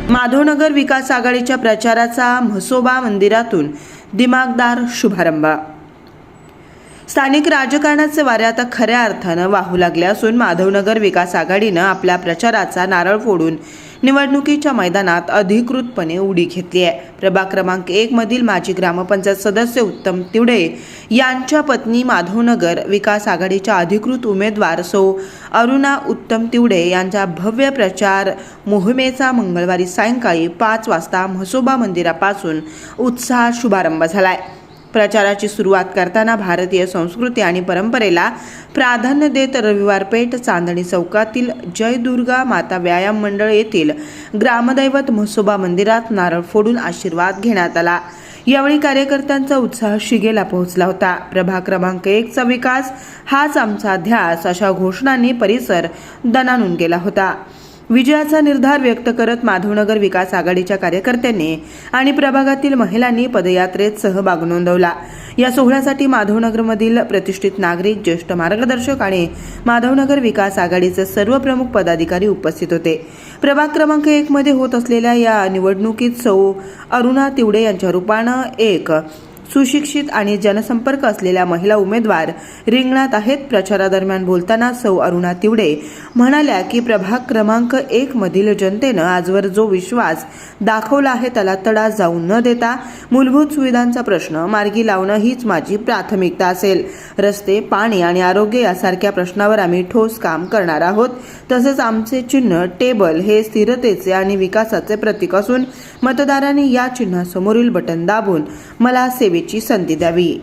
माधवनगर विकास आघाडीच्या प्रचाराचा म्हसोबा मंदिरातून दिमागदार शुभारंभ। स्थानिक राजकारणाचे वारे आता खऱ्या अर्थानं वाहू लागले असून माधवनगर विकास आघाडीनं आपल्या प्रचाराचा नारळ फोडून निवडणुकीच्या मैदानात अधिकृतपणे उडी घेतली आहे। प्रभाग क्रमांक 1 मधील माजी ग्रामपंचायत सदस्य उत्तम तिवडे यांच्या पत्नी माधवनगर विकास आघाडीच्या अधिकृत उमेदवार सौ अरुणा उत्तम तिवडे यांच्या भव्य प्रचार मोहिमेचा मंगळवारी सायंकाळी 5 वाजता म्हसोबा मंदिरापासून उत्साहात शुभारंभ झालाय। प्रचाराची सुरुवात करताना भारतीय संस्कृती आणि परंपरेला प्राधान्य देत रविवार पेठ चांदणी चौकातील जय दुर्गा माता व्यायाम मंडळ येथील ग्रामदैवत म्हसोबा मंदिरात नारळ फोडून आशीर्वाद घेण्यात आला। यावेळी कार्यकर्त्यांचा उत्साह शिगेला पोहोचला होता। प्रभाग क्रमांक 1 चा विकास हाच आमचा ध्यास अशा घोषणांनी परिसर दणाणून गेला होता। विजयाचा निर्धार व्यक्त करत माधवनगर विकास आघाडीच्या कार्यकर्त्यांनी आणि प्रभागातील महिलांनी पदयात्रेत सहभाग नोंदवला। या सोहळ्यासाठी माधवनगरमधील प्रतिष्ठित नागरिक, ज्येष्ठ मार्गदर्शक आणि माधवनगर विकास आघाडीचे सर्व प्रमुख पदाधिकारी उपस्थित होते। प्रभाग क्रमांक 1 मध्ये होत असलेल्या या निवडणुकीत सौ अरुणा तिवडे यांच्या रूपानं एक सुशिक्षित आणि जनसंपर्क असलेल्या महिला उमेदवार रिंगणात आहेत। प्रचारादरम्यान बोलताना सौ अरुणा तिवडे म्हणाल्या की प्रभाग क्रमांक 1 मधील जनतेनं आजवर जो विश्वास दाखवला आहे त्याला तडा जाऊ न देता मूलभूत सुविधांचा प्रश्न मार्गी लावणं हीच माझी प्राथमिकता असेल। रस्ते, पाणी आणि आरोग्य यासारख्या प्रश्नावर आम्ही ठोस काम करणार आहोत। तसेच आमचे चिन्ह टेबल हे स्थिरतेचे आणि विकासाचे प्रतीक असून मतदारांनी या चिन्हासमोरील बटन दाबून मला सेवेची संधी द्यावी।